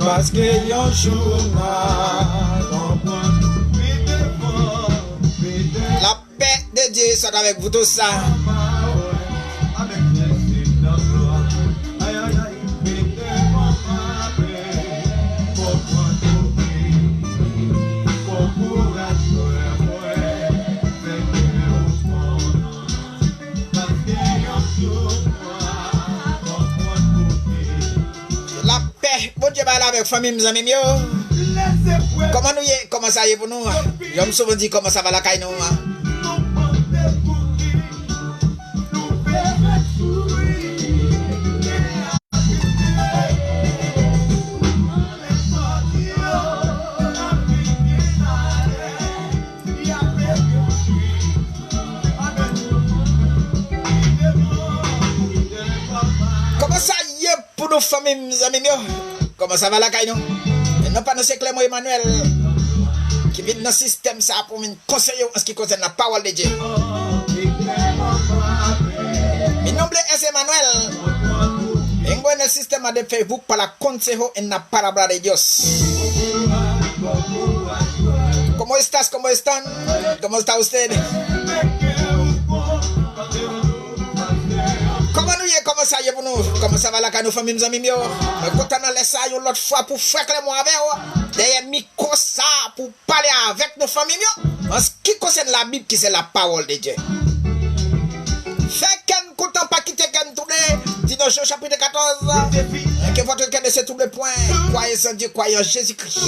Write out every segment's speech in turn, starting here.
Parce que yon jour la paix de Dieu soit avec vous tous. La paix, bon Dieu, là avec famille, mes amis, comment nous y est, comment ça y est pour nous? Je me souviens dit comment ça va la caille nous. Comment ça y est pour nos familles, mes amis? Comment ça va la caille nous? Et non pas nous c'est Clément Emmanuel qui vient dans le système ça pour nous conseiller en ce qui concerne la parole de Dieu. Mi nombre es Emmanuel. Vengo en el sistema de Facebook para consejo en la palabra de Dios. ¿Cómo estás? ¿Cómo están? ¿Cómo está usted? Comment ça y est pour nous? Comment ça va la caille nous famille mes amis? Quand on a laissé ça l'autre fois pour faire Clément avec derrière micro ça pour parler avec nos familles en ce qui concerne la Bible qui c'est la parole de Dieu. Fait qu'un content pas quitter qu'un tourné dit dans Jean chapitre 14 que votre cœur ne se trouble point, croyez en Dieu, croyez en Jésus-Christ.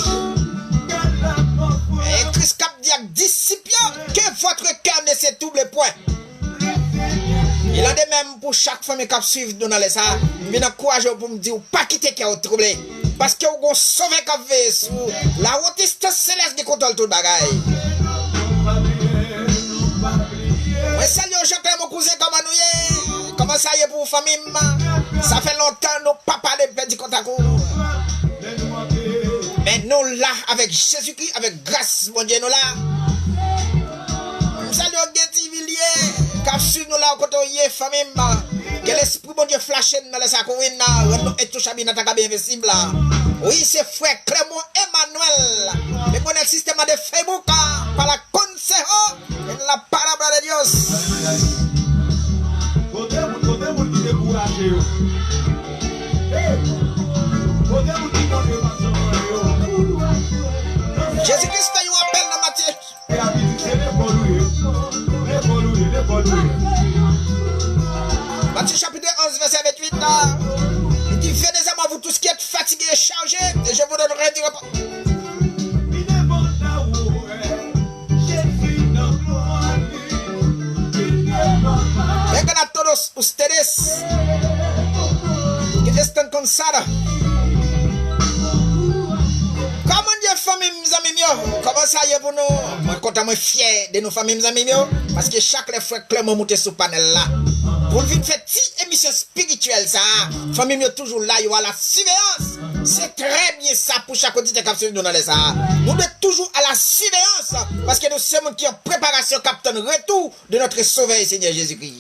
Et Christ cap dit à disciples que votre cœur ne se trouble point. Il a de même pour chaque famille qui suit dans les ça, il y a courage pour me dire pas quitter qui est troublé parce que vous sauvé qui fait sous la haute distance céleste qui contrôle tout le bagaille. Mais salut Jean-Claude mon cousin comment ça y est pour famille? Ça fait longtemps nous pas parlé perdu contact. Mais nous là avec Jésus-Christ avec grâce mon Dieu nous là. Salut Getty car sur nous là quand on y est famille que l'esprit bon Dieu flashe dans les sakouina nous et tout chabina ta bien visible là. Oui c'est frère Clément Emmanuel mais mon le système de Facebook par la consejo en la palabra de Dios. Jésus-Christ fait un appel dans Matthieu. Matthieu chapitre 11 verset 28 il dit venez à moi vous tous qui êtes fatigués et chargés et je vous donnerai du repos. Vengan a todos ustedes que están cansados. Comment dire famille mes amis mieux? Comment ça y est pour nous? Moi content moi fier de nos familles mes amis mieux parce que chaque fois Clément monte sur panel là. Pour venir faire une émission spirituelle ça. Famille mieux toujours là, il y a la surveillance. C'est très bien ça pour chaque auditeur qui suit nous dans les ça. Nous devons toujours à la surveillance parce que nous sommes qui en préparation captain retour de notre sauveur Seigneur Jésus-Christ.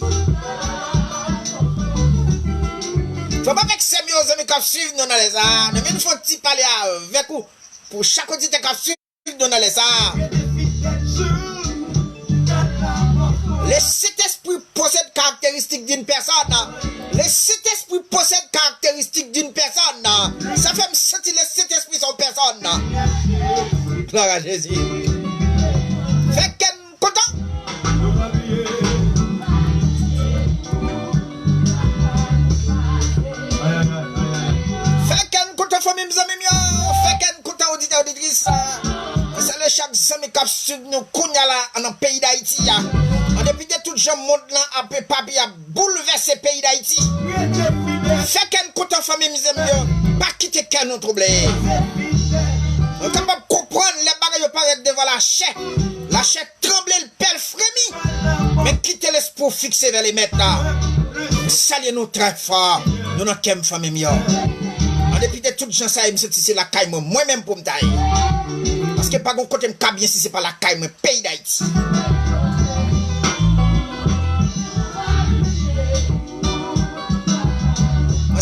Faut pas vexer mes amis qui suivent nous dans les ça. Nous venons faire un petit parler avec vous pour chaque auditeur qui suit nous dans les ça. Le Saint-Esprit possède caractéristiques d'une personne. Le Saint-Esprit possède caractéristiques d'une personne. Ça fait me sentir le Saint-Esprit son personne. Gloire à Jésus. Fait qu'elle content. Fait qu'elle content famille mes amis. Fait qu'elle content auditeur auditrice. C'est le chaque semaine qui suit nous kounya là dans le pays d'Haïti. Depuis que tout le monde là a papier a bouleversé le pays d'Haïti. Fait qu'un côté famille mes amis, pas quitter qu'un nous troublé. On est capable de comprendre les bagages paraître devant la chair. La chair tremble, le père frémit. Mais quitter l'esprit fixé vers les maîtres là. Salut nous très fort. Nous n'avons qu'une famille. Depuis que tout le gens ça me senti c'est la caille moi-même pour me tailler. Parce que pas de côté me bien si c'est pas la caille, mais pays d'Haïti.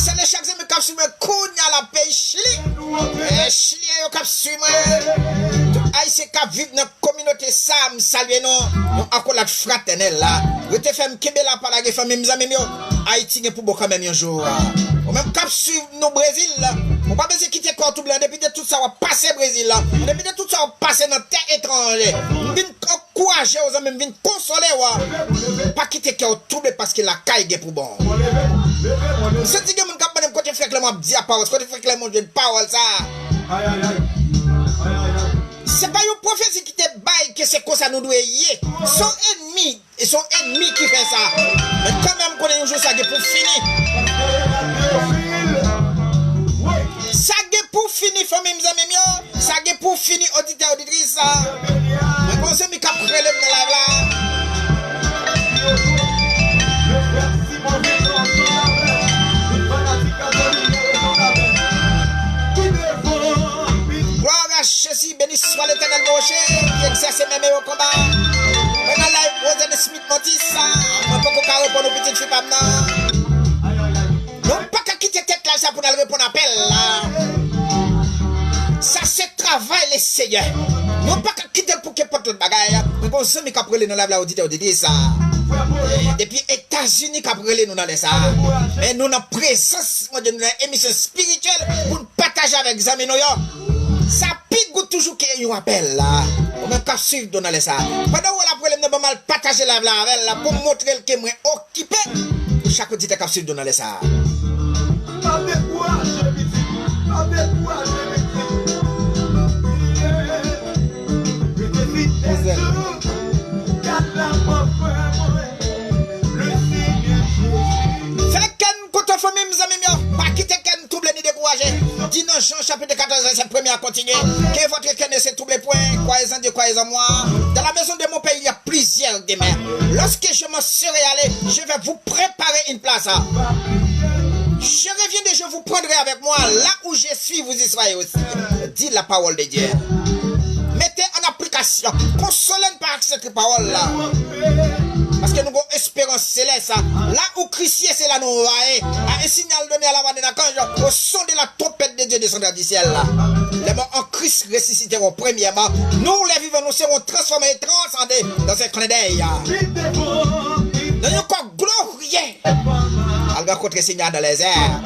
C'est le chaque semaine que je me connais à la pays Chili. frère chilien yo k'ap suivre Haïtien qui vivent dans la communauté ça me salue non accolade fraternelle là rete fait m'kebe la par la famille mes amis yo Haïti pour beaucoup quand même un jour ou même cap suivre nous Brésil là on pas besoin quitter corps tout blanc depuis tout ça va passer Brésil là depuis tout ça va passer dans terre étrangère vinn encourager aux amis vinn consoler pas quitter corps tout parce que la caille pour bon c'est dit que mon cap même côté frère Clément dit à parole côté frère Clément une parole ça c'est pas une prophétie qui te baille que c'est comme ça nous doit y son ennemi et son ennemi qui fait ça mais quand même qu'on est un jour ça pour finir ça pour finir famille mes amis ça pour finir auditeur auditrice ça mais quand c'est mi cap relève dans la là Jésus béni soit l'éternel rocher qui exerce même au combat. On a live Rosen Smith Montis ça. On peut pas répondre aux petites filles pas non pas qu'à quitter tête là ça pour aller répondre appel là. Ça c'est travail les seigneurs. Non pas qu'à quitter pour que porte le bagaille. Mais bon ça mais qu'après dans la auditeur dit ça. Depuis États-Unis qu'après nous dans les ça. Mais nous en présence de une émission spirituelle pour partager avec les amis nous. Ça pique toujours qu'il y a un appel là. On même qu'à suivre dans les ça. Pendant où la problème n'est pas mal partager la avec là pour montrer que moi occupé. Chaque auditeur qu'à suivre dans les ça. Famille mes amis pas quitter qu'un trouble ni décourager dis dans Jean chapitre 14 verset 1er à continuer que votre cœur ne se trouble point croyez en Dieu croyez en moi dans la maison de mon pays il y a plusieurs demeures lorsque je m'en serai allé je vais vous préparer une place je reviendrai je vous prendrai avec moi là où je suis vous y soyez aussi dit la parole de Dieu mettez en application consolez par cette parole là parce que nous avons espérance céleste. Là où Christ est, c'est là nous voyons. Un signal donné à la voix de la au son de la trompette de Dieu descendant du ciel. Les morts en Christ ressusciteront premièrement. Nous, les vivants, nous serons transformés et transcendés dans un clin d'œil. Nous avons encore glorieux. Alga contre signal dans les airs.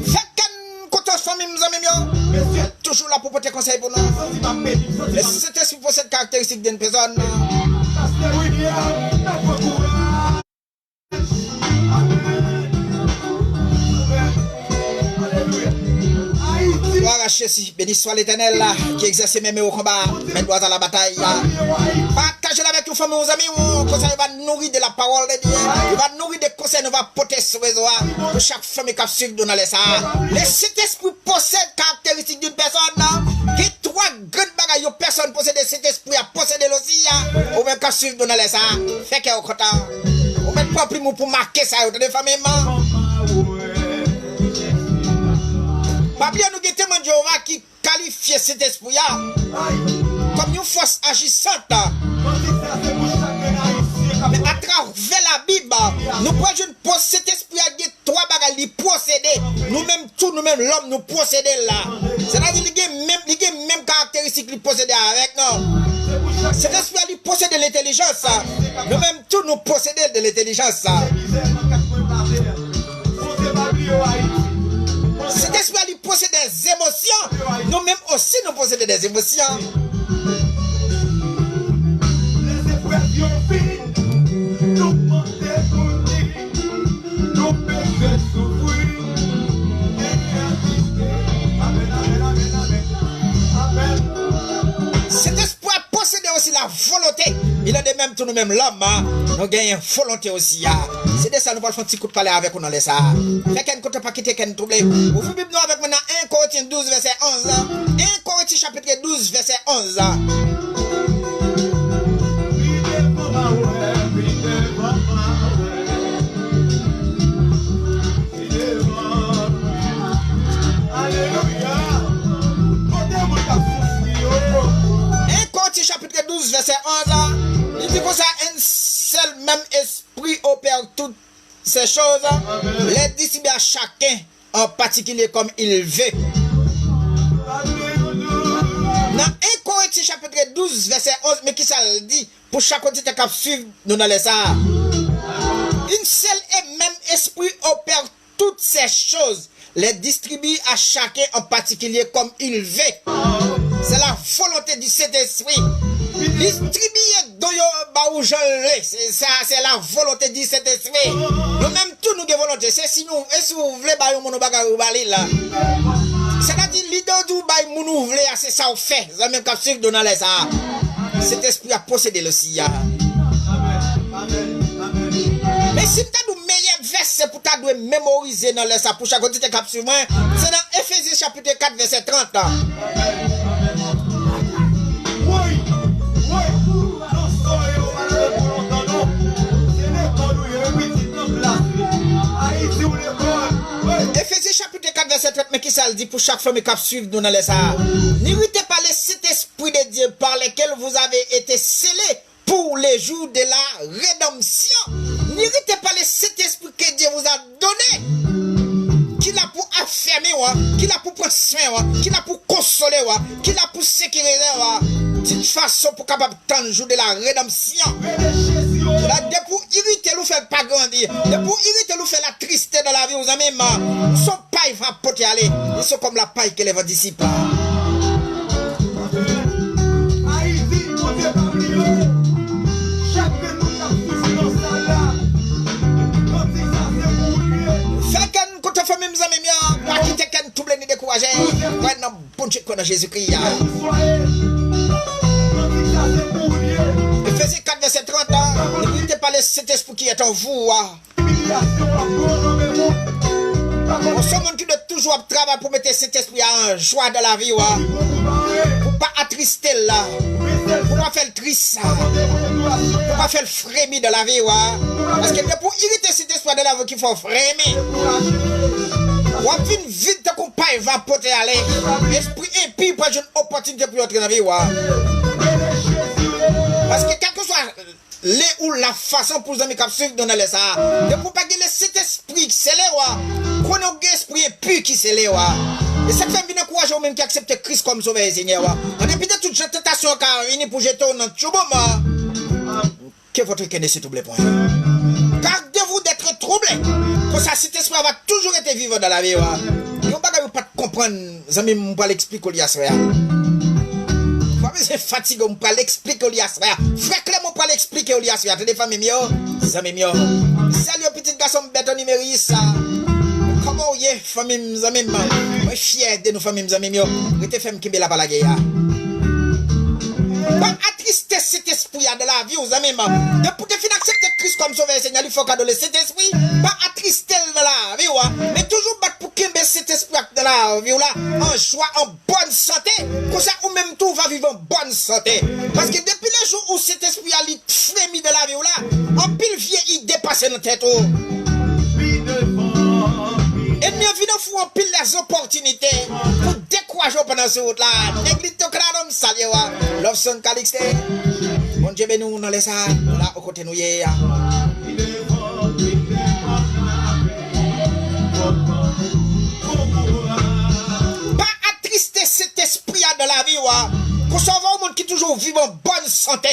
Fait qu'un côté famille, nous amis, toujours là pour porter conseil pour nous. Et si c'était pour cette caractéristique d'une personne. Gloire à Jésus, béni soit l'éternel qui exerce même au combat, met doigt à la bataille. Partagez-la avec vos familles, vos amis, comme ça il va nourrir de la parole de Dieu, il va nourrir des conseils, il va porter ce réseau pour chaque famille qui a suivi dans les ça. Le Saint-Esprit possède caractéristiques d'une personne, qui trois grandes bagailles, personne possède le Saint-Esprit à posséder aussi, ou même qui suivi dans les ça. Fait qu'il y a au content, ou même pas plus pour marquer ça, autant de familles. Papia nous guettons Jéhovah qui qualifie cet esprit comme une force agissante. Mais à travers la Bible, nous pouvons cet esprit à trois bagages, il posséder. Nous-mêmes, tout nous-mêmes, l'homme, nous posséder là. C'est-à-dire qu'il y a même caractéristique qu'il possède avec nous. Cet esprit il possède de l'intelligence. Nous-mêmes, tout nous posséder de l'intelligence. Cet esprit il possède des émotions. Nous-mêmes aussi nous possédons des émotions. Cet esprit possède aussi la volonté. Il a de même tout nous-mêmes l'homme. Nous gagnons une volonté aussi. C'est de ça nous allons faire un petit coup de parler avec nous dans les ça. Fait qu'un côté pas quitter qu'un trouble. Vous pouvez nous avec maintenant 1 Corinthiens 12 verset 11. 1 Corinthiens chapitre 12 verset 11. Chapitre 12 verset 11 il dit que ça un seul même esprit opère toutes ces choses les distribue à chacun en particulier comme il veut Dans 1 Corinthiens chapitre 12, verset 11, mais qui ça le dit? Pour chaque auditeur qui suivre, nous dans les ça. Une seule et même esprit opère toutes ces choses, les distribue à chacun en particulier comme il veut. C'est la volonté du Saint-Esprit. Distribuer c'est ça, c'est la volonté du Saint-Esprit. Nous-mêmes, tout nous avons volonté. C'est si nous, et si vous voulez, c'est-à-dire, l'idée du bail, nous voulons, c'est ça, on fait. Ça même quand suivre dans les ça. Cet esprit a possédé le sillage. Mais si tu as le meilleur verset pour tu mémoriser dans les ça, pour chaque côté de capsule, c'est dans Ephésiens chapitre 4, verset 30. Ephésiens chapitre 4, verset 30, mais qui ça le dit pour chaque femme qui suivre nous dans les ça? N'irritez pas le Saint-Esprit de Dieu par lequel vous avez été scellés pour les jours de la rédemption. N'irritez pas le Saint-Esprit que Dieu vous a donné, qu'il a pour affermer, qu'il a pour prendre soin, qu'il a pour consoler, qu'il a pour sécuriser, d'une façon pour capable de jour de la rédemption. Là, de pour irriter, nous fait pas grandir. De pour irriter, nous fait la tristesse dans la vie, vous avez même. Son paille va porter aller. Ils sont comme la paille que les vents dissipent. Fait qu'un côté famille, mes amis, pas quitter qu'un tout blé ni découragé. Maintenant, bon Dieu, qu'on a Jésus-Christ. Ephésiens 4, verset 30 ans. N'irritez pas le Saint-Esprit qui est en vous. On se monde qui doit toujours travailler pour mettre cet esprit en joie dans la vie. Pour pas attrister là. Pour pas faire le triste. Pour pas faire le frémir dans la vie. Parce que pour irriter cet esprit dans la vie qu'il faut frémir. On a une vie de qu'on pas va porter aller. Esprit impie pour une opportunité pour entrer dans la vie. Parce que quel que soit les ou la façon pour les amis qui suivent dans les ça, ne faut pas gagner cet esprit qui s'est là, qu'on a un esprit impur qui s'est là. Et ça fait bien encourager aux mêmes qui acceptent Christ comme sauveur Seigneur. On a peut-être toute cette tentation qui a venu pour jeter dans tout moment. Que votre cœur ne se trouble point. Gardez-vous d'être troublé. Pour ça, cet esprit va toujours être vivant dans la vie. Vous ne pouvez pas comprendre, les amis, je vais l'expliquer au lieu c'est fatigué, on peut l'expliquer au lias. Frère Clément, on peut l'expliquer au lias. Attendez, famille mio, amis mio. Salut, petit garçon, bête numéris. Comment y est, famille, amis, moi, fier de nos familles, amis mio. Rete femme qui est là, balaguer. Pas attrister cet esprit de la vie, aux amis. De pour te finir accepter Christ comme sauveur, Seigneur, il faut qu'adoler cet esprit. Pas attrister de la vie, mais toujours battre pour qu'il cet esprit de la vie, en joie, en bonne santé. Comme ça, ou même tout va vivre en bonne santé. Parce que depuis les jours où cet esprit a frémi de la vie, en pile vieille, il dépasse notre tête. Et bien, évidemment, on pile les opportunités pour décourager pendant ce route-là. Néglige ton crâne, salut, Love Son Calixte. Bon Dieu, ben nous, dans les salles, là, au côté nous, pas attrister cet esprit de la vie, qu'on soit un monde qui toujours vit en bonne santé,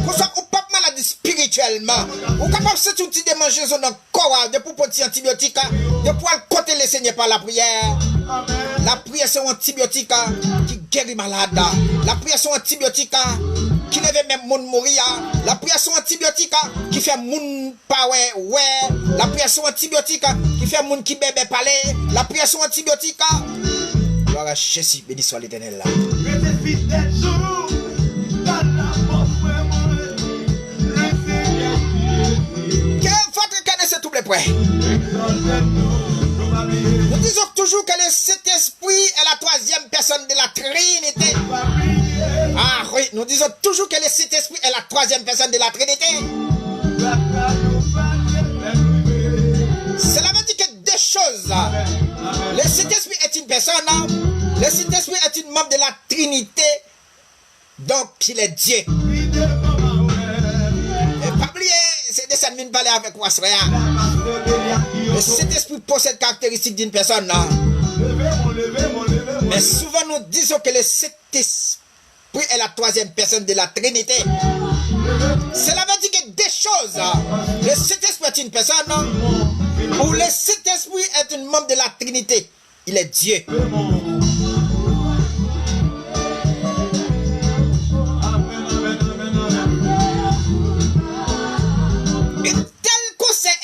qu'on soit pas malade spirituellement, ou capable de se de manger dans le corps, de pour petit antibiotique, de pouvoir côté le Seigneur par la prière. La prière c'est un antibiotique qui guérit malade. La prière c'est un antibiotique qui lève même monde mourir. La prière c'est un antibiotique qui fait monde pas ouais. La prière c'est un antibiotique qui fait monde qui bébé parler. La prière c'est un antibiotique. Gloire à Jésus, béni soit l'Éternel là. Votre canne c'est tout le point. Nous disons toujours que le Saint-Esprit est la troisième personne de la Trinité. Ah oui, nous disons toujours que le Saint-Esprit est la troisième personne de la Trinité. Cela veut dire que deux choses. Le Saint-Esprit est une personne. Le Saint-Esprit est une membre de la Trinité. Donc, il est Dieu. Et pas oublier, c'est de ça que nous parler avec moi. Le Saint-Esprit possède caractéristiques d'une personne. Mais souvent, nous disons que le Saint-Esprit Saint-Esprit est la troisième personne de la Trinité. Cela veut dire que des choses. Le Saint-Esprit est une personne, ou le Saint-Esprit est un membre de la Trinité. Il est Dieu.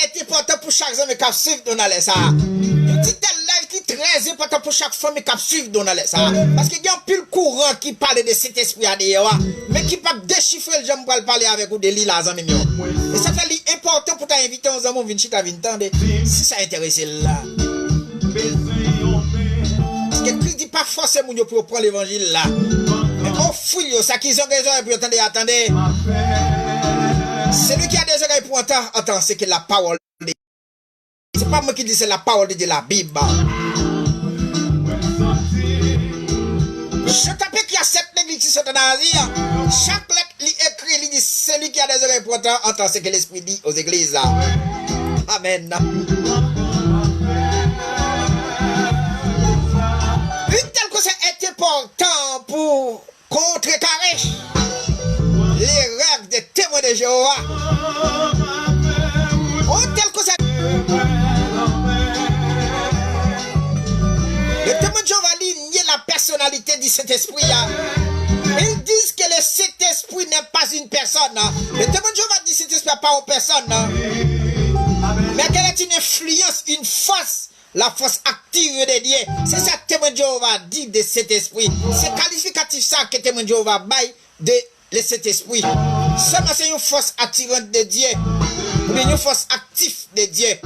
Est important pour chaque homme qui suit dans ça. Je dis tel live qui est très important pour chaque femme qui suit dans ça. Parce qu'il y a un pile courant qui parle de cet esprit à d'ailleurs, mais qui peut déchiffrer le jambe pour parler avec vous de l'île à Zamimio. Et ça fait important pour t'inviter aux amis venir à venir si ça intéresse là. Parce que Christ dit pas forcément pour prendre l'évangile là. Mais au fouille, ça qui sont des oreilles pour attendez. Celui qui a des oreilles pour entendre, c'est que la parole de Dieu. C'est pas moi qui dis, c'est la parole de Dieu, la Bible. Je t'appelle qu'il y a 7 églises qui sont dans l'Asie. Chaque lettre écrit, il dit, celui qui a des oreilles pour entendre, c'est que l'Esprit dit aux églises. Amen. Une telle chose est important pour contrecarrer les règles des témoins de Jéhovah. Oh, tel que ça. Les témoins de Jéhovah nient la personnalité de cet esprit. Ils disent que le Saint-Esprit n'est pas une personne. Les témoins de Jéhovah disent que cet esprit n'est pas une personne. Mais qu'elle est une influence, une force. La force active de Dieu. C'est ça que témoin de Jéhovah dit de cet esprit. C'est qualificatif ça que témoin de Jéhovah baille de le Saint-Esprit. Seulement c'est une force attirante de Dieu. Ou une force active de Dieu.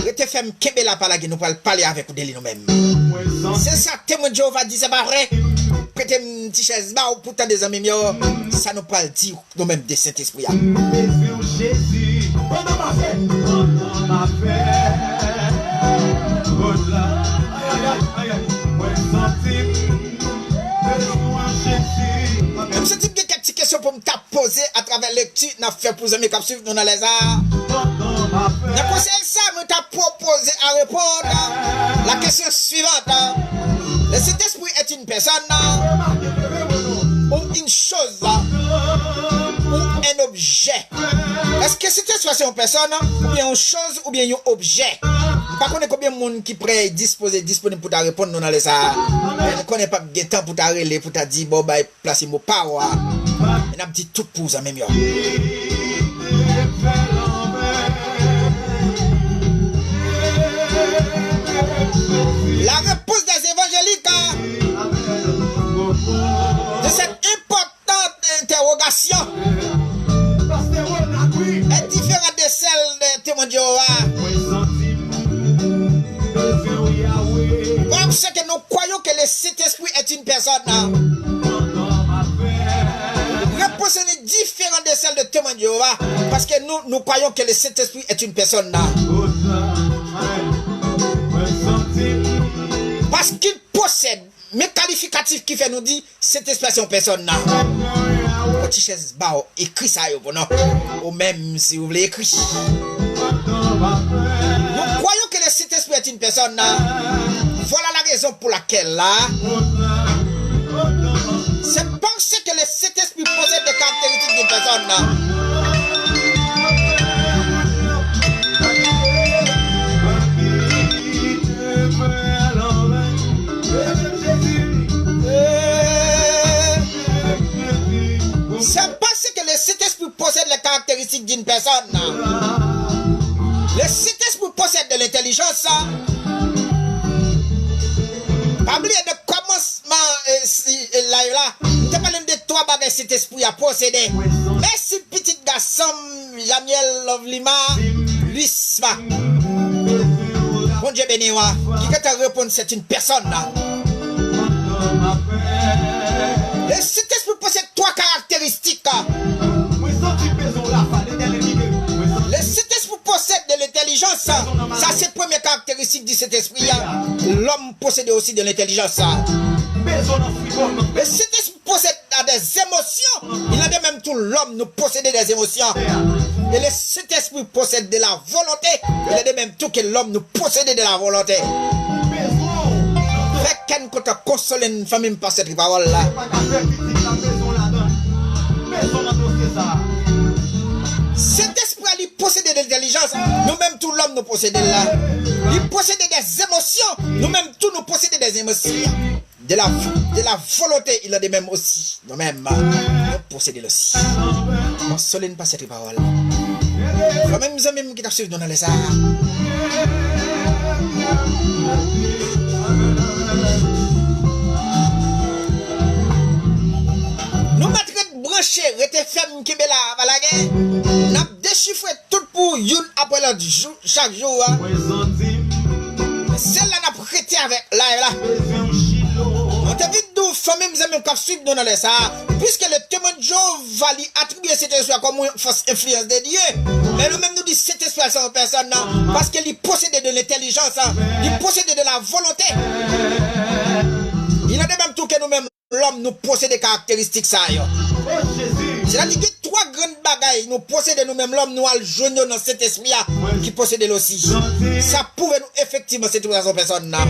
Le te fait m'kebe la parole, nous allons parler avec vous de nous-mêmes. C'est ça, témoin de Jéhovah dit, c'est pas vrai. Prêtez une petite chaise, ou pourtant des amis, ça nous parle dire nous-mêmes de Saint-Esprit. Jésus, même ce type de quelques questions pour me poser à travers lecture, n'a fait pour amis qui suivent nous dans les arts. N'a conseil ça, me t'a proposé à répondre la question suivante. Le Saint-Esprit est une personne ou une chose ou un objet. Est-ce que c'est une personne ou bien une chose ou bien un objet? Par contre, combien de monde qui prêt disponible pour te répondre dans les arts? Je ne connais pas de temps pour t'arrêter, pour te dire, bon, bah, placer mon power. On a dit tout pour ça, même. La réponse des évangéliques de cette importante interrogation est différente de celle des témoins de Jéhovah. Parce que nous croyons que le Saint-Esprit est une personne. La réponse est différente de celle de témoins de Jéhovah. Parce que nous croyons que le Saint-Esprit est une personne. Parce qu'il possède mes qualificatifs qui fait nous dire cette expression personne. Petit chaise bao, écrit ça ou même si vous voulez écrire. Nous croyons que le Saint-Esprit est une personne. Voilà la raison pour laquelle là, c'est penser que le Saint-Esprit possède des caractéristiques d'une personne. C'est penser que le Saint-Esprit possède les caractéristiques d'une personne. Le Saint-Esprit possède de l'intelligence. Pas oublier de commencement là. Tu parles de trois bagages cet esprit a possédé. Merci petit garçon Jamiel Lovelima Luisma. Bon Dieu béni wa. Qui peut te répondre c'est une personne là. Le Saint-Esprit possède trois caractéristiques. Le Saint-Esprit possède de l'intelligence. Ça c'est la première caractéristique du Saint-Esprit. L'homme possède aussi de l'intelligence. Le Saint-Esprit possède des émotions. Il a de même tout l'homme nous possède des émotions. Et le Saint-Esprit possède de la volonté. Il a de même tout que l'homme nous possède de la volonté. fait qu'un côté consoler une famille par cette parole là. Cet esprit il possède de l'intelligence, nous-mêmes tout l'homme nous possède là. Il possède des émotions, nous-mêmes tout nous possédons des émotions. De la volonté, il a des mêmes aussi. Nous-mêmes, nous possédons aussi. Consolez pas cette parole. Même les amis qui t'ont suivi dans les arts. Nous mettrons brancher, rester ferme qui est là, voilà. Nous avons déchiffré tout pour une après l'autre chaque jour. Celle-là n'a pas prêté avec là. On t'a vu d'où famille mes amis qui suivent dans les arts. Puisque le témoin de Job va lui attribuer cet esprit comme une fausse influence de Dieu. Mais nous-mêmes nous disons cet esprit à personne non, parce qu'il possède de l'intelligence, il possède de la volonté. Il a de même tout que nous-mêmes, l'homme nous possède des caractéristiques ça. C'est-à-dire que trois grandes bagailles nous possédons nous-mêmes, l'homme nous a le jaune dans cet esprit qui possède aussi. Ça pouvait nous effectivement cette personne là.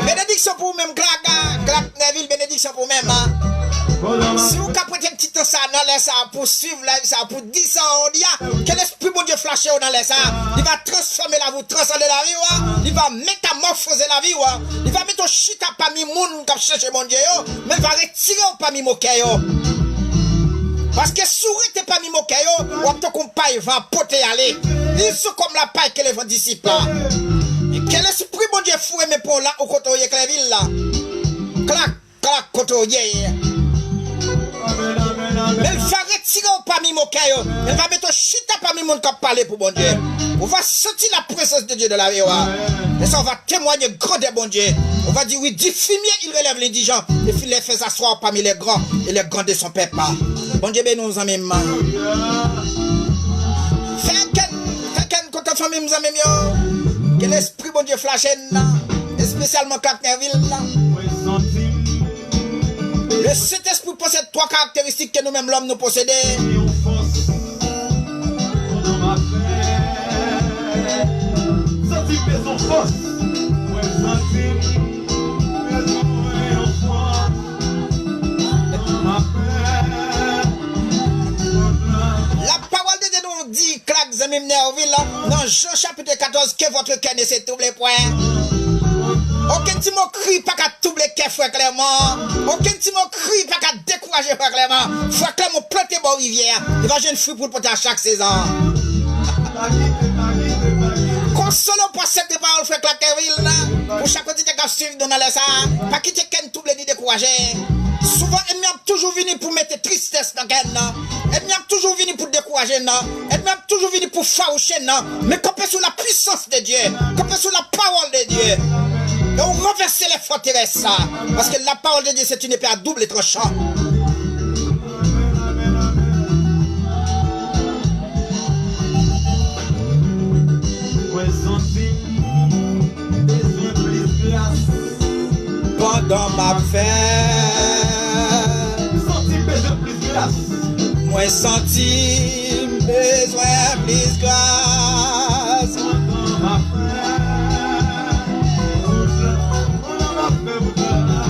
Bénédiction pour vous-même, Clark Neville, bénédiction pour vous-même. Si vous captez un petit temps ça dans les ça pour suivre la vie, ça pour 10 ans, on dit que l'esprit bon Dieu flashé dans les ça, il va transformer la vie, transcender la vie, il va métamorphoser la vie, il va mettre au chita parmi moun qui cherche mon Dieu, mais il va retirer parmi moquet. Parce que souris t'es parmi moquet, ou te compagne va porter aller. Ils sont comme la paille que les vents disciples. Et quel esprit bon Dieu fouet mais pour là au côté de Cléville là. Clac côté mais il va retirer parmi mon cœur. Il va mettre chita parmi mon cap parler pour bon Dieu. On va sentir la présence de Dieu de la vie. Et ça on va témoigner grand de bon Dieu. On va dire oui, du fumier il relève l'indigent. Et puis les fait asseoir parmi les grands et les grands de son peuple. Bon Dieu bénis nous en même. Fais qu'un côté famille nous en même. Que l'esprit bon Dieu flashe là. Et spécialement Clark Neville là. Le Saint-Esprit possède trois caractéristiques que nous-mêmes l'homme nous possédons. La parole de Dieu nous dit, Clark Zemim Nerville, dans Jean chapitre 14, que votre cœur ne se trouble point. Aucun petit mot crie pas qu'à doubler qu'est frère Clément. Aucun petit mot crie pas qu'à décourager frère Clément. Frère Clément planté bon rivière. Il va jouer une fruit pour le porter à chaque saison. Consolons pour cette parole frère Clément. Pour chaque petit qui a suivi dans les ça. Pas quitter qu'un double ni décourager. Souvent, ennemi a toujours venu pour mettre tristesse dans quelqu'un. Ennemi a toujours venu pour décourager. Ennemi a toujours venu pour faroucher. Mais camper sous la puissance de Dieu. Camper sous la parole de Dieu. Et on renverse les forteresses. Parce que la parole de Dieu, c'est une épée à double tranchant. Pendant ma faim, moi senti besoin plus grâce.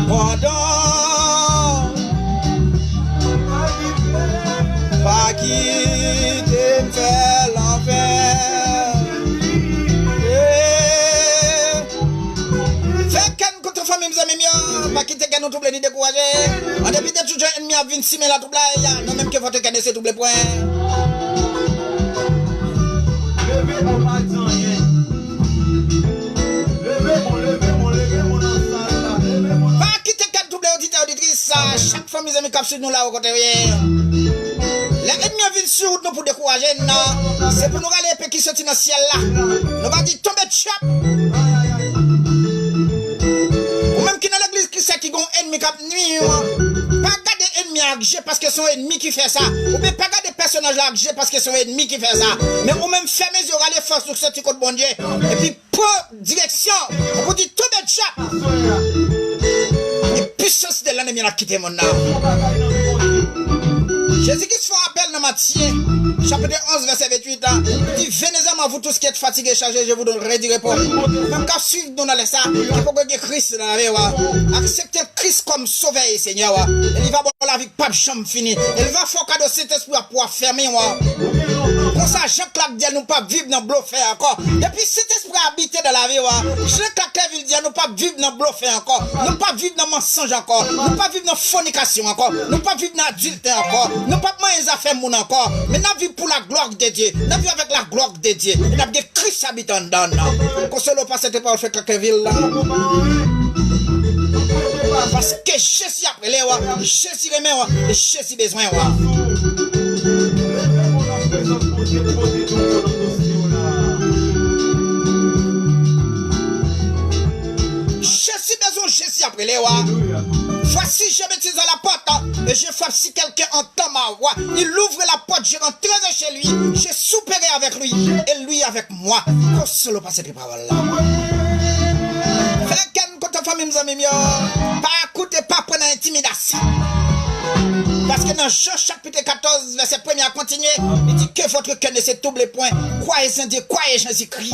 Pendant pas quitter me faire l'enfer. Fait qu'un contre famille mes amis pas quitter qu'un trouble ni décourager. En dépit de toujours ennemi à 26 000 la trouble non même que votre canne c'est double point. Levez mon matin. Pas quitter quatre double auditeurs auditrices. Chaque fois mes amis qui nous là au côté. Les ennemis viennent sur nous pour décourager. C'est pour nous aller épée qui sortent dans le ciel là. Nous va dire tomber de chap. Ou même qui dans l'église qui sait qui ont ennemi qui nuit. Pas garder ennemi à agir parce que son ennemi qui fait ça. Ou bien pas garder personnage à agir parce que son ennemi qui fait ça. Mais ou même fermer les oreilles forces sur ce petit côté bon Dieu. Et puis pour direction. On vous dit tomber de chap. Et puissance de l'ennemi a quitté mon âme. Jésus-Christ fait appel dans Matthieu. chapitre 11, verset 28, il dit, venez à moi, vous tous qui êtes fatigués, chargés, je vous donnerai du repos. Même quand suivre nous dans les ça, il faut que Christ dans la vie, accepter Christ comme sauveur, Seigneur. Il va voir la vie, pas de chambre finie. Il va faire cadeau cet esprit pour pouvoir fermer, Comme ça, Jean-Claude dit, nous pas vivre dans le bluff encore. Depuis cet esprit habité dans la vie, Jean-Claude dit, nous pas vivre dans le bluff encore. Nous pas vivre dans le mensonge encore. Nous pas vivre dans la fornication encore. Nous pas vivre dans l'adultère encore. Nous pas manger les affaires moun encore. Mais nous vivons pour la gloire de Dieu. Nous vivons avec la gloire de Dieu. Nous avons des Christ habitant dans nous. Console pas cette parole fait quelques villes là. Parce que Jésus a appelé, Jésus remet, et Jésus besoin. Jésus besoin, Jésus a appelé. Voici, je me dis à la porte et je frappe si quelqu'un entend ma voix. Il ouvre la porte, je rentrerai chez lui, je souperai avec lui et lui avec moi. Console pas cette parole là. Fais qu'un côté famille, mes amis, pas écouter, pas prendre intimidation. Parce que dans Jean chapitre 14, verset 1er à continuer, il dit que votre cœur ne se double point. Croyez en Dieu, croyez Jésus-Christ.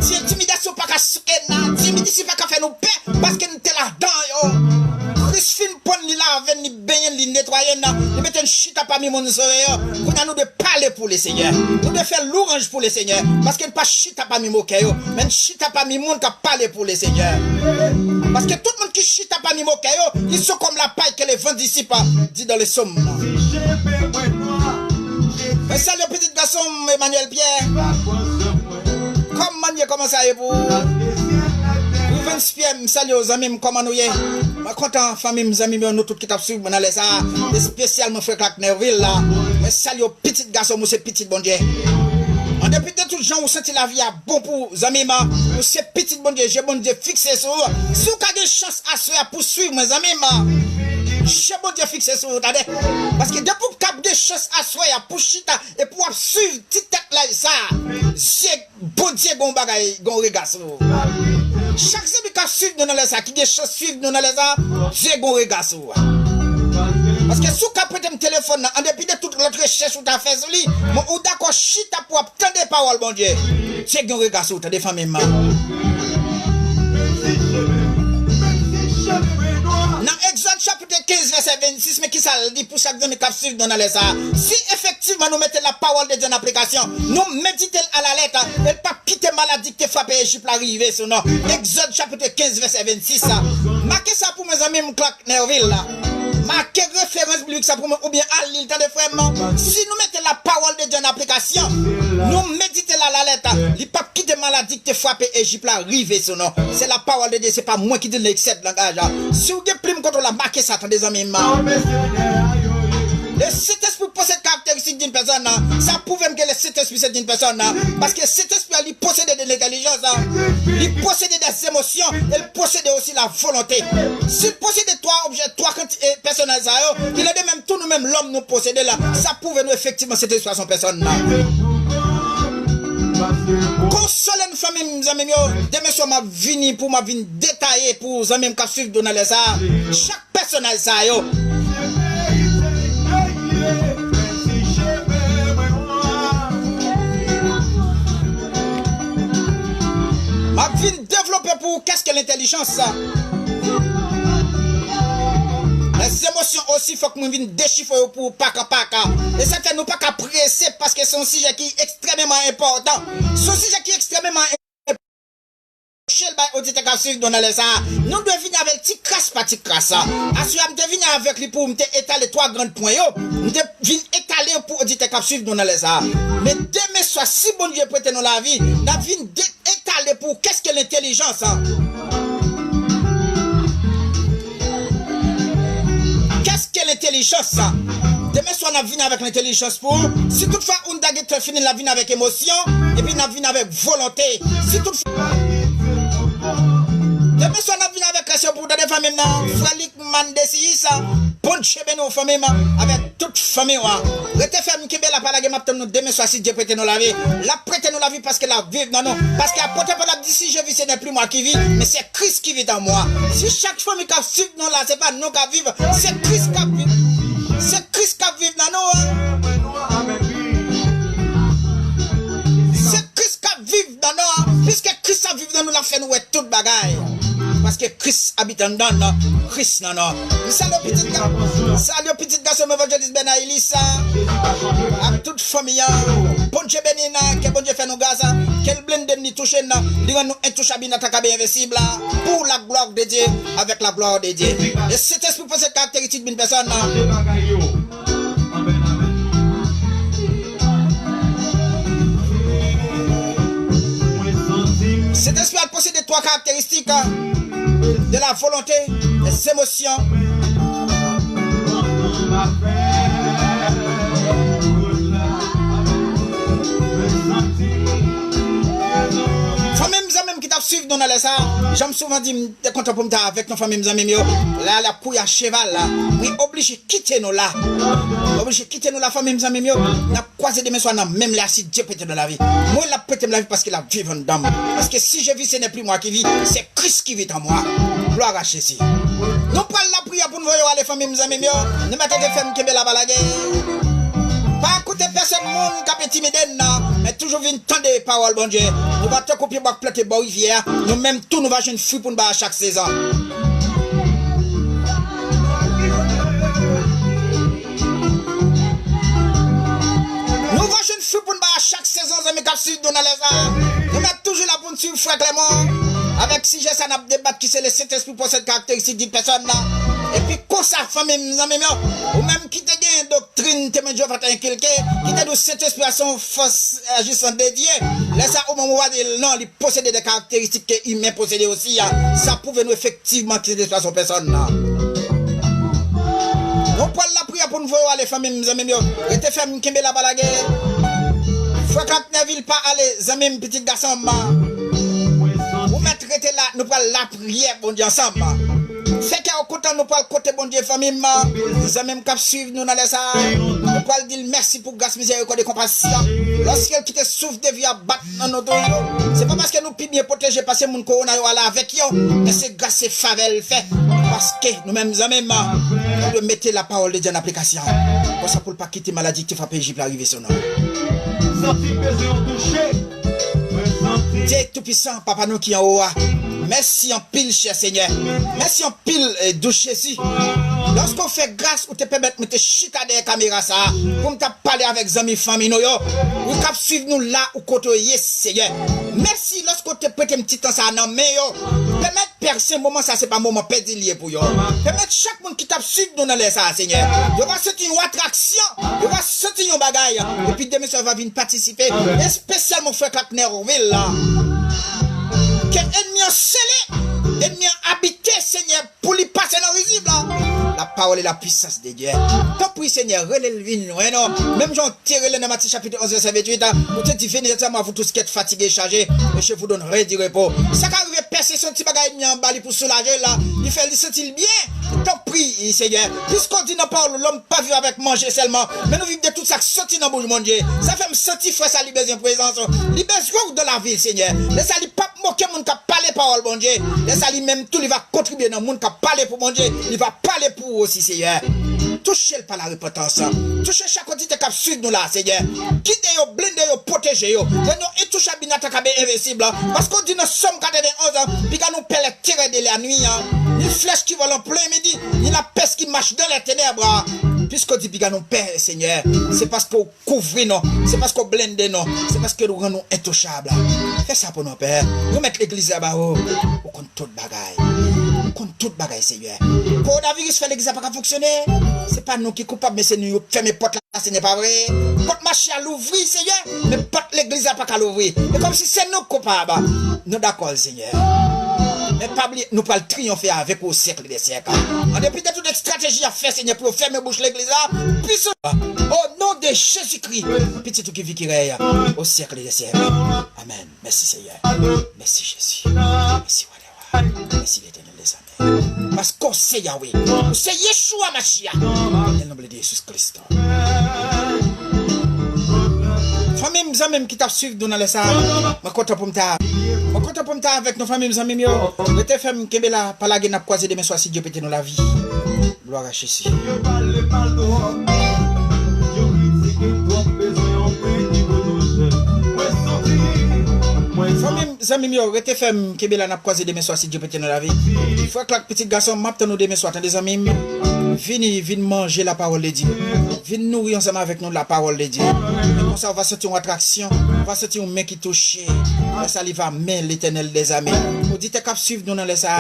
Si intimidation pas qu'à souquer, intimidation pas qu'à faire nous paix, parce que nous sommes là-dedans. Christ fin pon li la avec ni baigner li nettoyer ni mettre une chita parmi mon oreille. Nous nous de parler pour le Seigneur. Nous de faire louange pour le Seigneur parce que pas chita parmi moquer yo, mais chita parmi monde qui parler pour le Seigneur. Parce que tout le monde qui chita parmi moquer yo, ils sont comme la paille que les vents dissipent, dit dans les psaumes. Mais ça le petit garçon Emmanuel Pierre. Comme manier comment ça est pour 26e, salut aux amis, comment nous y est. Je suis content, famille, mes amis, nous tous qui t'absuivent, dans les ça, spécialement frère Clark Nerville là. Mais salut aux petits garçons, c'est petit bon Dieu. En depuis de tous les gens, vous sentez la vie à bon pour les amis, vous c'est petit bon Dieu, j'ai bon Dieu fixé sur vous. Si vous avez des chances à se poursuivre, mes amis, j'ai bon Dieu fixé sur vous, parce que depuis que vous avez des chances à se pour chita et pour suivre petite tête là, ça, c'est bon Dieu, bon bagay, bon regard sur vous. Chaque semaine qui suit nous dans les ça, qui des choses suivent nous dans les ça, j'ai bon regard sur vous. Parce que si vous avez un téléphone, en dépit de toute l'autre recherche que vous avez fait sur lui, ou d'accord, chita pour obtenir des paroles, bon Dieu, j'ai bon regard sur vous, des familles. Dans Exode chapitre 15, verset 26, mais qui ça dit pour chaque demi qui suit dans les ça, si effectivement nous mettons la parole de Dieu en application, nous méditons à la lettre, elle pas quitter maladie qui frappe Égypte arriver sur nous. Exode chapitre 15, verset 26, ça. Marquez ça pour mes amis, Clark Nerville là. Marquez référence biblique ça pour moi, ou bien à l'île de frère. Si nous mettons la parole de Dieu en application, nous méditons à la lettre, il pas quitter maladie qui frappe Égypte arriver sur nous. C'est la parole de Dieu, c'est pas moi qui dis l'excès de langage. Si vous avez plus contre la marqué ça, des amis. Le Saint-Esprit possède caractéristique d'une personne, ça prouve même que le Saint-Esprit c'est d'une personne, parce que cet esprit il possède de l'intelligence, il possède des émotions, il possède aussi la volonté. S'il possède trois objets, trois personnages, il est de même tout nous-mêmes l'homme nous possède là, ça prouve nous effectivement cette esprit son personne là. Consolez une famille, mes amis, demain soir m'a vini pour m'a vini détailler pour les amis qui suivent dans les ça. Chaque personnage ça yo. M'a vini développer pour qu'est-ce que l'intelligence ça. Les émotions aussi, il faut que nous venions déchiffrer pour paka. Et ça fait nous pas qu'à presser parce que c'est un sujet qui est extrêmement important. C'est un sujet qui est extrêmement important. Nous devons venir avec petit crasse par petit crasse. Assurez nous devons venir avec lui pour étaler trois grands points. Nous devons venir étaler pour auditer cap suivre dans les ça. Mais demain soir, si bon Dieu prête nous la vie, nous devons étaler pour qu'est-ce que l'intelligence. Qu'est-ce que l'intelligence ça? Demain soir, on a venu avec l'intelligence pour. Si toutefois, on a fini la vie avec émotion, et puis on a venu avec volonté. Si toutefois. Demain soir, on a venu avec question pour des familles, Fralik Mandesi, ça. Bon chebe nos familles, avec toute famille. Rete famille qui est la parole, nous demain soir, si Dieu prête nous la vie. La prête nous la vie parce que la vie, non. Parce qu'à porter par la d'ici, je vis, ce n'est plus moi qui vis, mais c'est Christ qui vit en moi. Si chaque famille qui suit nous là, c'est pas nous qui vivons, c'est Christ qui vit. C'est Christ qui vit que Christ habite en dedans. Christ, non. Salut, petit gars. Salut, petit gars, c'est mon évangéliste Ben Aïlissa. À toute famille. Bon Dieu bénina, que bon Dieu fait nous gaz. Quel blende ni touché, nous intouchable, n'attaquable, invincible. Pour la gloire de Dieu, avec la gloire de Dieu. Et cet esprit pour cette caractéristique d'une personne. Cet esprit a possédé trois caractéristiques de la volonté, des émotions. Famille qui t'a suivi dans les ça, j'aime souvent dire, t'es content pour me avec nos familles amis, là, la couille à cheval là, oui, obligé de quitter nous là, obligé de quitter nous la famille amis, n'a croisé des messieurs, même là, si Dieu peut dans la vie, moi, la peut dans la vie parce qu'il a vécu en dame, parce que si je vis, ce n'est plus moi qui vis, c'est Christ qui vit en moi, gloire à Jésus. Nous prenons la prière pour nous voir les familles amis, nous mettons des femmes qui me la balaguer. Pas écouter personne monde qui est timide, mais toujours venir tendre des paroles, bon Dieu. Nous allons te couper pour planter bois rivière. Nous même tout nous va jouer une fruit pour nous à chaque saison. Nous va jouer une fruit pour nous à chaque saison, mais capsule dans les nous mettons toujours là pour nous suivre frère Clément. Avec si j'ai ça n'a débat qui c'est le Saint-Esprit pour cette caractéristique d'une personne là. Et puis comme ça famille ou même qui te gagne doctrine te Dieu va t'inculquer qui te dit cet esprit à son force agissant dédié laisse ça au moment où non il possède des caractéristiques que humain possède aussi ça prouve nous effectivement qu'il est son personne là. On prend la prière pour nous voir les familles et tes familles qui me la balague faut quand ne ville pas aller amis petit garçon vous mettre là nous prenons la prière bon Dieu ensemble. C'est qu'à côté nous parlons côté bon Dieu famille les amis qui suivent nous dans les ça nous parlons dire merci pour grâce miséricorde et compassion lorsqu'elle qui te souffre de vie à battre dans nos dos c'est pas parce que nous puis bien protéger parce que mon corona là avec yo mais c'est grâce et faveur fait parce que nous mêmes amis nous devons mettre la parole de Dieu en application pour ça pour pas quitter maladie qui frappe Égypte arriver son nom Dieu tout puissant papa nous qui en haut. Merci en pile, cher Seigneur. Merci en pile, douce Jésus. Lorsqu'on fait grâce, ou te permettre de te chita des caméras, ça, pour me parler avec les amis, famille, ou cap suivre nous là, ou côté, yes, Seigneur. Merci lorsqu'on te prête un petit temps, ça, non, mais permettre percer un moment, ça, c'est pas un moment perdu lié pour yo. Permettre chaque monde qui tape suivre nous dans les ça, Seigneur. Il va sentir une attraction, il va sentir une bagaille, et puis demain, ça va venir participer, et spécialement, frère Clapnerville, là. Que ennemi a scellé, ennemi a habité, Seigneur, pour lui passer dans le visible. La parole et la puissance de Dieu. Tant pis, Seigneur, relève-nous, non? Même Jean tiré le Matthieu chapitre 11, verset 28, pour te dire, venez à vous tous qui êtes fatigués, chargés, et je vous donnerai du repos. Ça quand arrive, percer son petit bagage ennemi en bas pour soulager là, il fait lui sentir bien. Tant pis, Seigneur, puisqu'on dit dans parole, l'homme pas vivre avec manger seulement, mais nous vivons de tout ça qui sortit dans le bouche, mon Dieu. Ça fait me sentir frère, ça libère en présence, libère de la ville, Seigneur. Laisse ça pas moquer mon qui a parlé parole, mon Dieu. Laisse ça même tout, il va contribuer dans le monde qui a parlé pour mon Dieu, il va parler pour aussi, Seigneur. Touchez par la repentance. Touchez chaque quantité qui suit nous là, Seigneur. Quittez-yo, blindez-yo, protégez-yo. Nous intouchables, inattaquables, invincibles. Parce qu'on dit nous sommes 91 puis quand nous pèlons tirer de la nuit, ni flèche qui volent en plein midi, ni la peste qui marche dans les ténèbres. Puisqu'on dit que nous père, Seigneur, c'est parce qu'on couvre nous, c'est parce qu'on blinde nous, c'est parce que nous rendons intouchables. Fais ça pour nos pères. Nous mettons l'église à bas haut. On compte toute bagaille. On compte toute bagaille, Seigneur. Coronavirus fait l'église pas fonctionner. C'est pas nous qui sommes coupables, mais c'est nous qui fermons les portes là, ce n'est pas vrai. Porte marché à l'ouvrir, Seigneur, mais porte l'église pas qu'à l'ouvrir. Et comme si c'est nous coupables. Nous d'accord, Seigneur. Mais pas oublier, nous pas le triompher avec au siècle des siècles. En dépit de toute stratégie à faire, Seigneur, pour fermer bouche l'église là, puissant. Au nom de Jésus-Christ, petit tout qui vit qui règne au siècle des siècles. Amen. Merci, Seigneur. Merci, Jésus. Merci, Wadéwa. Merci, l'Éternel des Amens. Parce qu'on sait Yahweh. C'est Yeshua Mashiach. Dans le nom de Jésus Christ. Famille, amis qui t'a suivi dans les salles, je suis content pour me avec nos familles, amis. Je te fais que la palagé n'a croisé demain soir si Dieu peut nous la vie. Gloire à Jésus. Famille, amis, yo, rete femme qui est là, n'a croisé demain soir si Dieu peut tenir la vie. Il faut que le petit garçon m'attend nous demain soir, des amis, viens manger la parole de Dieu. Viens nourrir ensemble avec nous la parole de Dieu. Et comme ça, on va sentir une attraction, on va sentir une main qui touche. Ça, il va main l'éternel des amis. Vous dites qu'à suivre nous dans les ça.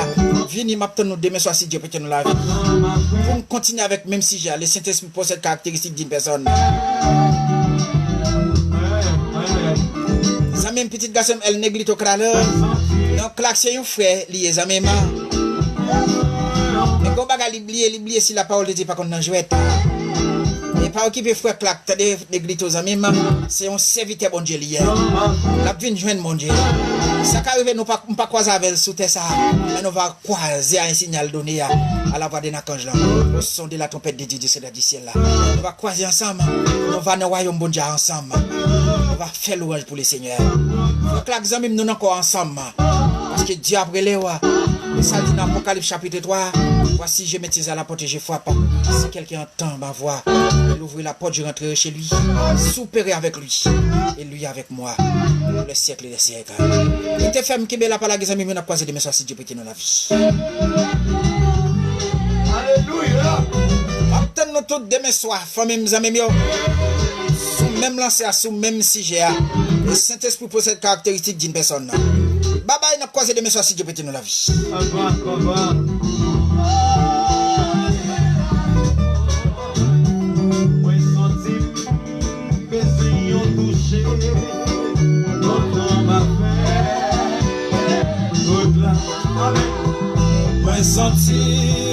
Viens m'attend nous demain soir si Dieu peut tenir la vie. Pour continuer avec même sujet, le Saint-Esprit possède caractéristique d'une personne. Ça même petite garçon elle néglige au crâne. Donc claque c'est un frère lié ça même. Mais quand baga l'oublier si la parole de Dieu pas qu'on en jouette. Et pas occuper frère claque t'as néglige aux amis c'est un serviteur bon Dieu lié. La vient joindre mon Dieu. Ça qu'arrive nous pas croiser avec sous terre ça. Mais nous va croiser un signal donné à la voix de l'archange là. Au son de la trompette de Dieu c'est du ciel là. On va croiser ensemble. On va dans le royaume bon Dieu ensemble. On va faire louange pour le Seigneur. Donc là, nous sommes encore ensemble. Parce que Dieu a brûlé. Ça dit dans Apocalypse chapitre 3. Voici, je m'étais à la porte et je frappe. Si quelqu'un entend ma voix, il ouvre la porte, je rentrerai chez lui. Souperai avec lui. Et lui avec moi. Pour le siècle des siècles. Et tes femmes qui me la parole, les amis, nous avons croisé demain soir si Dieu peut tenir la vie. Alléluia. Attends-nous tous demain soir, famille, mes amis. Même lancé à sous même sujet, le Saint-Esprit possède caractéristique d'une personne. Bye bye, n'a croisé demain soir si Dieu peut tenir la vie. Senti